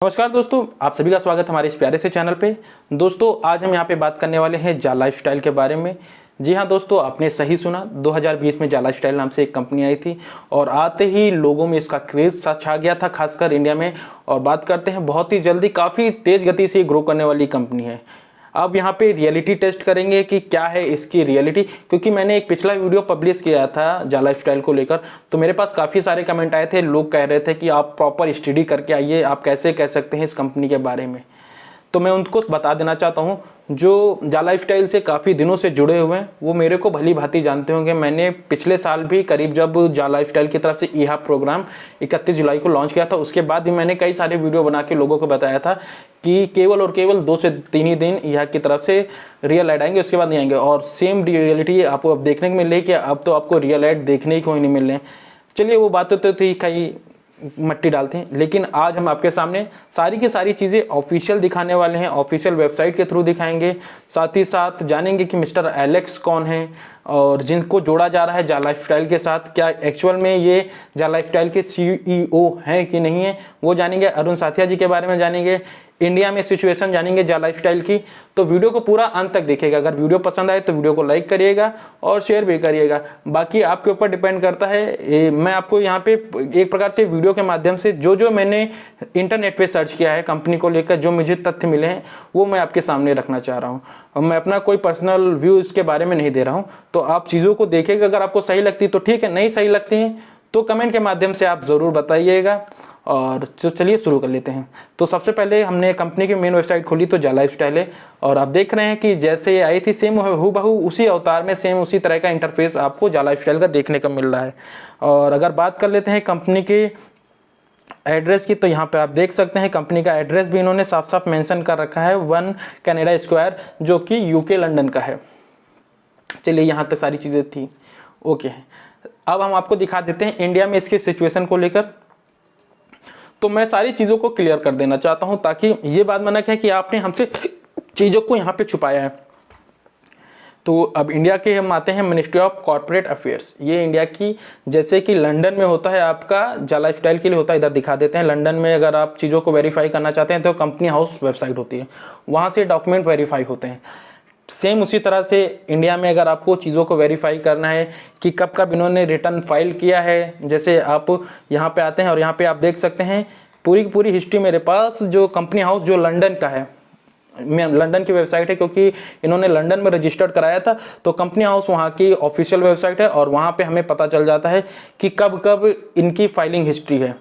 नमस्कार दोस्तों, आप सभी का स्वागत है हमारे इस प्यारे से चैनल पे। दोस्तों आज हम यहाँ पे बात करने वाले हैं जा लाइफस्टाइल के बारे में। जी हाँ दोस्तों, आपने सही सुना, 2020 में जा लाइफस्टाइल नाम से एक कंपनी आई थी और आते ही लोगों में इसका क्रेज सा छा गया था, खासकर इंडिया में। और बात करते हैं बहुत ही जल्दी, काफ़ी तेज़ गति से ग्रो करने वाली कंपनी है। अब यहाँ पे रियलिटी टेस्ट करेंगे कि क्या है इसकी रियलिटी, क्योंकि मैंने एक पिछला वीडियो पब्लिश किया था जा लाइफस्टाइल को लेकर, तो मेरे पास काफ़ी सारे कमेंट आए थे। लोग कह रहे थे कि आप प्रॉपर स्टडी करके आइए, आप कैसे कह सकते हैं इस कंपनी के बारे में। तो मैं उनको बता देना चाहता हूँ, जो जा लाइफस्टाइल से काफ़ी दिनों से जुड़े हुए हैं वो मेरे को भली भांति जानते होंगे। मैंने पिछले साल भी करीब जब जा लाइफस्टाइल की तरफ से ईहा प्रोग्राम 31 जुलाई को लॉन्च किया था, उसके बाद भी मैंने कई सारे वीडियो बना के लोगों को बताया था कि केवल और केवल 2 से 3 ही दिन ईहा की तरफ से रियल ऐड आएंगे, उसके बाद नहीं आएंगे। और सेम रियलिटी आपको अब देखने को मिल रही है कि अब तो आपको रियल ऐड देखने को ही नहीं मिल रहे हैं। चलिए वो बातें तो थी, कहीं मट्टी डालते हैं, लेकिन आज हम आपके सामने सारी की सारी चीज़ें ऑफिशियल दिखाने वाले हैं, ऑफिशियल वेबसाइट के थ्रू दिखाएंगे। साथ ही साथ जानेंगे कि मिस्टर एलेक्स कौन है और जिनको जोड़ा जा रहा है जा लाइफस्टाइल के साथ, क्या एक्चुअल में ये जा लाइफस्टाइल के CEO हैं कि नहीं है, वो जानेंगे। अरुण साथिया जी के बारे में जानेंगे, इंडिया में सिचुएशन जानेंगे जा लाइफस्टाइल की। तो वीडियो को पूरा अंत तक देखिएगा। अगर वीडियो पसंद आए तो वीडियो को लाइक करिएगा और शेयर भी करिएगा, बाकी आपके ऊपर डिपेंड करता है। मैं आपको यहाँ पे एक प्रकार से वीडियो के माध्यम से जो मैंने इंटरनेट पे सर्च किया है कंपनी को लेकर, जो मुझे तथ्य मिले हैं वो मैं आपके सामने रखना चाह रहा हूँ। और मैं अपना कोई पर्सनल व्यू इसके बारे में नहीं दे रहा हूँ। तो आप चीज़ों को देखिएगा, अगर आपको सही लगती तो ठीक है, नहीं सही लगती हैं तो कमेंट के माध्यम से आप ज़रूर बताइएगा। और चलिए शुरू कर लेते हैं। तो सबसे पहले हमने कंपनी की मेन वेबसाइट खोली तो जा लाइफस्टाइल है, और आप देख रहे हैं कि जैसे ये आई थी सेम हूबहू उसी अवतार में सेम उसी तरह का इंटरफेस आपको जा लाइफस्टाइल का देखने को मिल रहा है। और अगर बात कर लेते हैं कंपनी के एड्रेस की, तो यहाँ पे आप देख सकते हैं कंपनी का एड्रेस भी इन्होंने साफ साफ मेंशन कर रखा है, 1 कैनेडा स्क्वायर, जो कि यूके लंदन का है। चलिए यहाँ तक सारी चीज़ें थी, ओके। अब हम आपको दिखा देते हैं इंडिया में इसके सिचुएशन को लेकर। तो मैं सारी चीज़ों को क्लियर कर देना चाहता हूं ताकि ये बात माना है कि आपने हमसे चीज़ों को यहाँ पे छुपाया है। तो अब इंडिया के हम आते हैं मिनिस्ट्री ऑफ कॉर्पोरेट अफेयर्स। ये इंडिया की, जैसे कि लंदन में होता है आपका जा लाइफस्टाइल के लिए होता है, इधर दिखा देते हैं। लंदन में अगर आप चीज़ों को वेरीफाई करना चाहते हैं तो कंपनी हाउस वेबसाइट होती है, वहाँ से डॉक्यूमेंट वेरीफाई होते हैं। सेम उसी तरह से इंडिया में अगर आपको चीज़ों को वेरीफाई करना है कि कब कब इन्होंने रिटर्न फाइल किया है, जैसे आप यहाँ पे आते हैं और यहाँ पे आप देख सकते हैं पूरी की पूरी हिस्ट्री मेरे पास, जो कंपनी हाउस जो लंदन का है, लंदन की वेबसाइट है क्योंकि इन्होंने लंदन में रजिस्टर्ड कराया था। तो कंपनी हाउस वहाँ की ऑफिशियल वेबसाइट है और वहाँ पे हमें पता चल जाता है कि कब कब इनकी फाइलिंग हिस्ट्री है।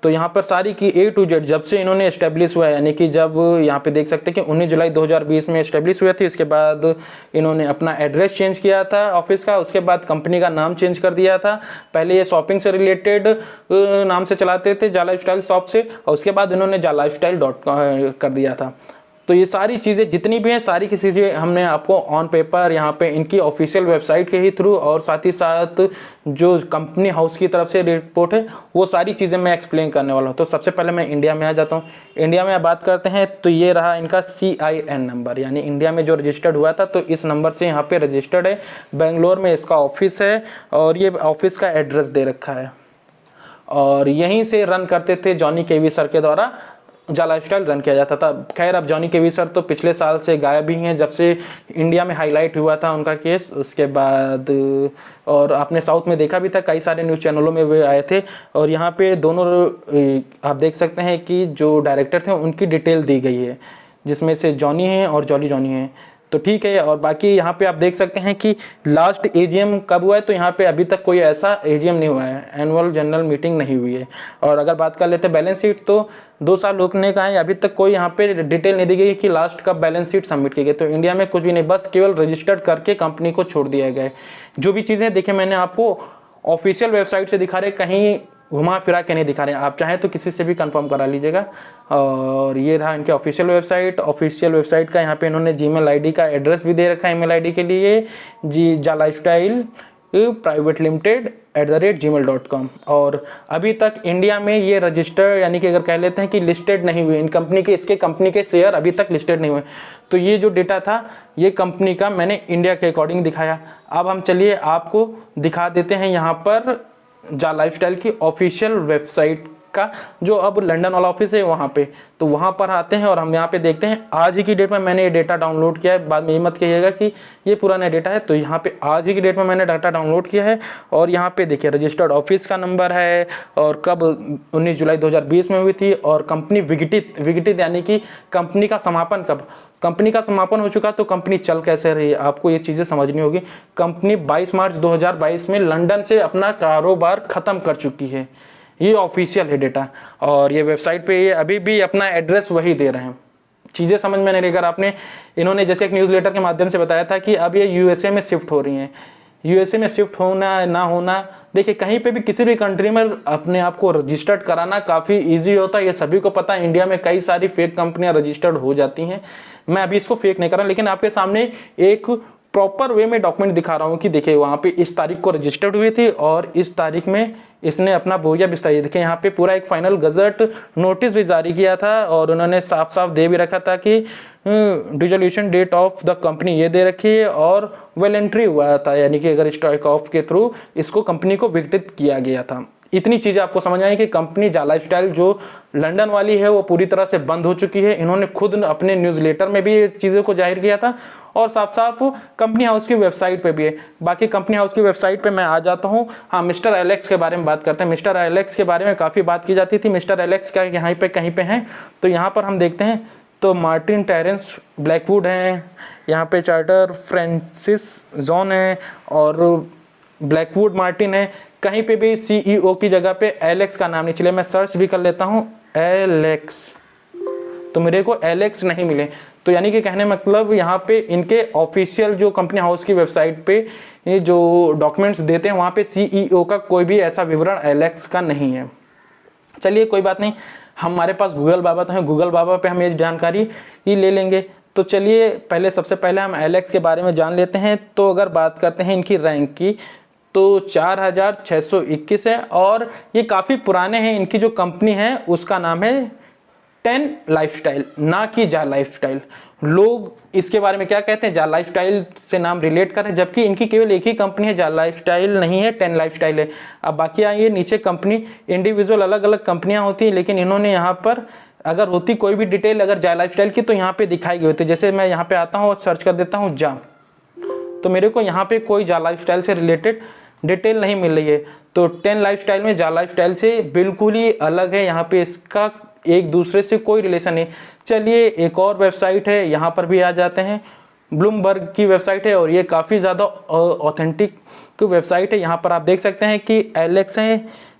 तो यहाँ पर सारी की A to Z जब से इन्होंने एस्टेब्लिश हुआ है, यानी कि जब यहाँ पे देख सकते हैं कि 19 जुलाई 2020 में एस्टेब्लिश हुए थे। इसके बाद इन्होंने अपना एड्रेस चेंज किया था ऑफिस का, उसके बाद कंपनी का नाम चेंज कर दिया था। पहले ये शॉपिंग से रिलेटेड नाम से चलाते थे, जा लाइफस्टाइल शॉप से, और उसके बाद इन्होंने जा लाइफस्टाइल कर दिया था। तो ये सारी चीज़ें जितनी भी हैं, सारी की चीज़ें हमने आपको ऑन पेपर यहाँ पे इनकी ऑफिशियल वेबसाइट के ही थ्रू, और साथ ही साथ जो कंपनी हाउस की तरफ से रिपोर्ट है, वो सारी चीज़ें मैं एक्सप्लेन करने वाला हूँ। तो सबसे पहले मैं इंडिया में आ जाता हूँ। इंडिया में बात करते हैं तो ये रहा इनका CIN नंबर, यानी इंडिया में जो रजिस्टर्ड हुआ था, तो इस नंबर से यहाँ पे रजिस्टर्ड है। बेंगलोर में इसका ऑफिस है और ये ऑफिस का एड्रेस दे रखा है, और यहीं से रन करते थे जॉनी केवी सर के द्वारा जा लाइफस्टाइल रन किया जाता था। खैर अब जॉनी केवी सर तो पिछले साल से गायब ही हैं, जब से इंडिया में हाईलाइट हुआ था उनका केस, उसके बाद। और आपने साउथ में देखा भी था, कई सारे न्यूज़ चैनलों में वे आए थे। और यहाँ पे दोनों आप देख सकते हैं कि जो डायरेक्टर थे उनकी डिटेल दी गई है, जिसमें से जॉनी हैं और जॉनी हैं, तो ठीक है। और बाकी यहाँ पे आप देख सकते हैं कि लास्ट AGM कब हुआ है, तो यहाँ पे अभी तक कोई ऐसा AGM नहीं हुआ है, एनुअल जनरल मीटिंग नहीं हुई है। और अगर बात कर लेते हैं बैलेंस शीट, तो 2 साल रुकने का है, अभी तक कोई यहाँ पे डिटेल नहीं दी गई कि लास्ट कब बैलेंस शीट सबमिट की गई। तो इंडिया में कुछ भी नहीं, बस केवल रजिस्टर्ड करके कंपनी को छोड़ दिया गया है। जो भी चीज़ें देखिए मैंने आपको ऑफिशियल वेबसाइट से दिखा रहे, कहीं घुमा फिरा के नहीं दिखा रहे हैं। आप चाहें तो किसी से भी कंफर्म करा लीजिएगा। और ये रहा इनके ऑफिशियल वेबसाइट का। यहाँ पे इन्होंने जीमेल आईडी का एड्रेस भी दे रखा है ईमेल आईडी के लिए, जी जा लाइफस्टाइल प्राइवेट लिमिटेड @gmail.com। और अभी तक इंडिया में ये रजिस्टर, यानी कि अगर कह लेते हैं कि लिस्टेड नहीं हुए इन कंपनी के, इसके कंपनी के शेयर अभी तक लिस्टेड नहीं हुए। तो ये जो डेटा था ये कंपनी का मैंने इंडिया के अकॉर्डिंग दिखाया। अब हम चलिए आपको दिखा देते हैं यहाँ पर जा लाइफस्टाइल की ऑफिशियल वेबसाइट का जो अब लंदन वाला ऑफिस है वहाँ पे, तो वहाँ पर आते हैं और हम यहाँ पे देखते हैं। आज ही की डेट में मैंने ये डेटा डाउनलोड किया है, बाद में ये मत कहिएगा कि ये पुराना डेटा है। तो यहाँ पे आज ही की डेट में मैंने डाटा डाउनलोड किया है और यहाँ पे देखिए रजिस्टर्ड ऑफिस का नंबर है और कब 19 जुलाई 2020 में हुई थी, और कंपनी विघटित यानी कि कंपनी का समापन कब, कंपनी का समापन हो चुका तो कंपनी चल कैसे रही है, आपको ये चीज़ें समझनी होगी। कंपनी 22 मार्च 2022 में लंदन से अपना कारोबार खत्म कर चुकी है, ये ऑफिशियल है डेटा। और ये वेबसाइट पे ये अभी भी अपना एड्रेस वही दे रहे हैं। चीज़ें समझ में नहीं रही। अगर आपने, इन्होंने जैसे एक न्यूज़लेटर के माध्यम से बताया था कि अब ये यूएसए में शिफ्ट हो रही हैं। यूएसए में शिफ्ट होना ना होना, देखिए कहीं पे भी किसी भी कंट्री में अपने आप को रजिस्टर्ड कराना काफ़ी इजी होता है, ये सभी को पता है। इंडिया में कई सारी फेक कंपनियां रजिस्टर्ड हो जाती हैं। मैं अभी इसको फेक नहीं कर रहा, लेकिन आपके सामने एक प्रॉपर वे में डॉक्यूमेंट दिखा रहा हूँ कि देखिए वहाँ पे इस तारीख को रजिस्टर्ड हुई थी और इस तारीख में इसने अपना बोरिया बिस्तारी, देखिए यहाँ पे पूरा एक फाइनल गजट नोटिस भी जारी किया था और उन्होंने साफ साफ दे भी रखा था कि dissolution date of the company ये दे रखी है और वेल एंट्री हुआ था, यानी कि अगर स्ट्राइक ऑफ के थ्रू इसको कंपनी को विघटित किया गया था। इतनी चीज़ें आपको समझ आई कि कंपनी जा लाइफस्टाइल जो लंदन वाली है वो पूरी तरह से बंद हो चुकी है। इन्होंने खुद अपने न्यूज़लेटर में भी चीज़ों को जाहिर किया था और साफ साफ कंपनी हाउस की वेबसाइट पे भी है। बाकी कंपनी हाउस की वेबसाइट पे मैं आ जाता हूँ। हाँ, मिस्टर एलेक्स के बारे में बात करते हैं। मिस्टर एलेक्स के बारे में काफ़ी बात की जाती थी। मिस्टर एलेक्स क्या यहाँ पे कहीं पे हैं, तो यहाँ पर हम देखते हैं तो मार्टिन टेरेंस ब्लैकवुड हैं, यहाँ पे चार्टर फ्रांसिस जॉन है और ब्लैकवुड मार्टिन है। कहीं पे भी सीईओ की जगह पे एलेक्स का नाम नहीं चले। मैं सर्च भी कर लेता हूँ एलेक्स, तो मेरे को एलेक्स नहीं मिले। तो यानी कि कहने मतलब यहाँ पे इनके ऑफिशियल जो कंपनी हाउस की वेबसाइट पे ये जो डॉक्यूमेंट्स देते हैं वहाँ पे सीईओ का कोई भी ऐसा विवरण एलेक्स का नहीं है। चलिए कोई बात नहीं, हमारे पास गूगल बाबा तो है, गूगल बाबा पे हम ये जानकारी ही ले लेंगे। तो चलिए पहले सबसे पहले हम एलेक्स के बारे में जान लेते हैं। तो अगर बात करते हैं इनकी रैंक की तो 4621 है और ये काफ़ी पुराने हैं। इनकी जो कंपनी है उसका नाम है 10 लाइफस्टाइल, ना कि जा लाइफस्टाइल। लोग इसके बारे में क्या कहते हैं, जा लाइफस्टाइल से नाम रिलेट कर रहे हैं, जबकि इनकी केवल एक ही कंपनी है, जा लाइफस्टाइल नहीं है, 10 लाइफस्टाइल है। अब बाकी आइए नीचे कंपनी, इंडिविजुअल अलग अलग कंपनियां होती हैं, लेकिन इन्होंने यहाँ पर अगर होती कोई भी डिटेल अगर जा लाइफस्टाइल की तो यहाँ पे दिखाई गई होती। जैसे मैं यहाँ पे आता हूँ और सर्च कर देता हूँ जा, तो मेरे को यहाँ पे कोई जा लाइफस्टाइल से रिलेटेड डिटेल नहीं मिल रही है। तो 10 लाइफस्टाइल में जा लाइफस्टाइल से बिल्कुल ही अलग है, यहाँ पे इसका एक दूसरे से कोई रिलेशन नहीं। चलिए एक और वेबसाइट है, यहाँ पर भी आ जाते हैं। ब्लूमबर्ग की वेबसाइट है और ये काफ़ी ज़्यादा ऑथेंटिक वेबसाइट है। यहाँ पर आप देख सकते हैं कि एलेक्स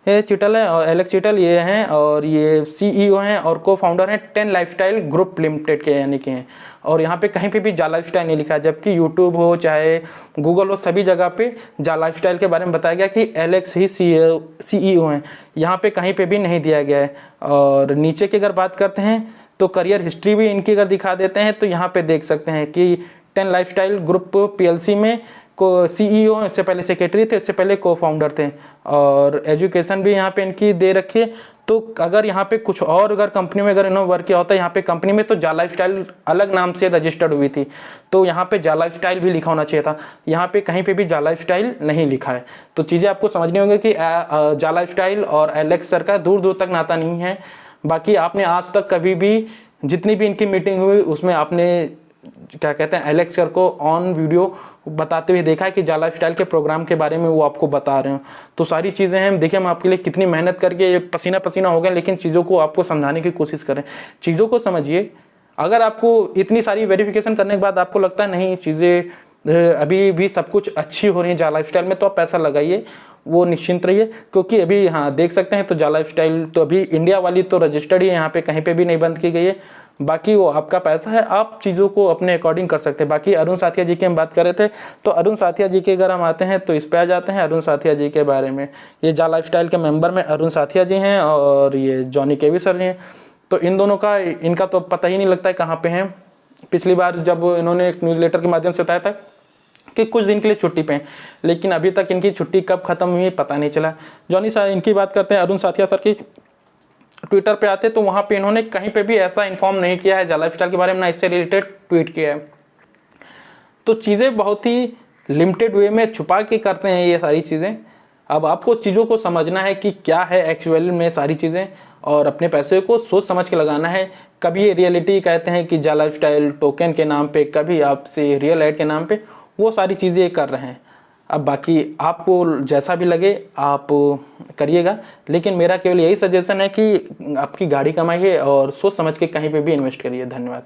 चिटल है और एलेक्स चिटल ये हैं और ये सीईओ हैं और को फाउंडर हैं 10 लाइफस्टाइल ग्रुप लिमिटेड के, यानी कि हैं। और यहाँ पे कहीं पे भी जा लाइफस्टाइल नहीं लिखा है, जबकि यूट्यूब हो चाहे गूगल हो सभी जगह पे जा लाइफस्टाइल के बारे में बताया गया कि एलेक्स ही सीईओ हैं। यहाँ पे कहीं पे भी नहीं दिया गया है। और नीचे की अगर बात करते हैं तो करियर हिस्ट्री भी इनकी अगर दिखा देते हैं तो यहाँ पे देख सकते हैं कि 10 लाइफस्टाइल ग्रुप पीएलसी में को सीईओ, इससे पहले सेक्रेटरी थे, इससे पहले को फाउंडर थे। और एजुकेशन भी यहाँ पे इनकी दे रखी है। तो अगर यहाँ पे कुछ और अगर कंपनी में अगर इन्होंने वर्क किया होता है यहाँ पे कंपनी में, तो जा लाइफस्टाइल अलग नाम से रजिस्टर्ड हुई थी, तो यहाँ पे जा लाइफस्टाइल भी लिखा होना चाहिए था। यहाँ पे कहीं पे भी जा लाइफस्टाइल नहीं लिखा है। तो चीज़ें आपको समझनी होंगी कि जा लाइफस्टाइल और एलेक्स सर का दूर दूर तक नाता नहीं है। बाकी आपने आज तक कभी भी जितनी भी इनकी मीटिंग हुई उसमें आपने क्या कहते हैं एलेक्स सर को ऑन वीडियो बताते हुए देखा है कि जा लाइफस्टाइल के प्रोग्राम के बारे में वो आपको बता रहे हैं। तो सारी चीज़ें हैं, देखिए हम आपके लिए कितनी मेहनत करके पसीना पसीना हो गए, लेकिन चीज़ों को आपको समझाने की कोशिश करें। चीज़ों को समझिए। अगर आपको इतनी सारी वेरिफिकेशन करने के बाद आपको लगता है नहीं चीज़ें अभी भी सब कुछ अच्छी हो रही है जा लाइफस्टाइल में, तो आप पैसा लगाइए, वो निश्चिंत रहिए। क्योंकि अभी हाँ देख सकते हैं तो जा लाइफस्टाइल तो अभी इंडिया वाली तो रजिस्टर्ड ही है, यहाँ पे कहीं पे भी नहीं बंद की गई है। बाकी वो आपका पैसा है, आप चीज़ों को अपने अकॉर्डिंग कर सकते हैं। बाकी अरुण साथिया जी के हम बात कर रहे थे, तो अरुण साथिया जी के अगर हम आते हैं तो इस पे आ जाते हैं अरुण साथिया जी के बारे में। ये जा लाइफस्टाइल के मेंबर में अरुण साथिया जी हैं और ये जॉनी केवी सर जी हैं। तो इन दोनों का इनका तो पता ही नहीं लगता है कहाँ पे हैं। पिछली बार जब इन्होंने एक न्यूज़लेटर के माध्यम से बताया था कि कुछ दिन के लिए छुट्टी पे हैं, लेकिन अभी तक इनकी छुट्टी कब खत्म हुई पता नहीं चला। जॉनी सर इनकी बात करते हैं, अरुण साथिया सर की ट्विटर पे आते तो वहाँ पे इन्होंने कहीं पे भी ऐसा इन्फॉर्म नहीं किया है जा लाइफस्टाइल के बारे में, ना इससे रिलेटेड ट्वीट किया है। तो चीज़ें बहुत ही लिमिटेड वे में छुपा के करते हैं ये सारी चीज़ें। अब आपको चीज़ों को समझना है कि क्या है एक्चुअल में सारी चीज़ें, और अपने पैसे को सोच समझ के लगाना है। कभी ये रियलिटी कहते हैं कि जा लाइफस्टाइल टोकन के नाम पे, कभी आपसे रियल एड के नाम पे, वो सारी चीज़ें कर रहे हैं। अब बाकी आपको जैसा भी लगे आप करिएगा, लेकिन मेरा केवल यही सजेशन है कि आपकी गाड़ी कमाइए और सोच समझ के कहीं पे भी इन्वेस्ट करिए। धन्यवाद।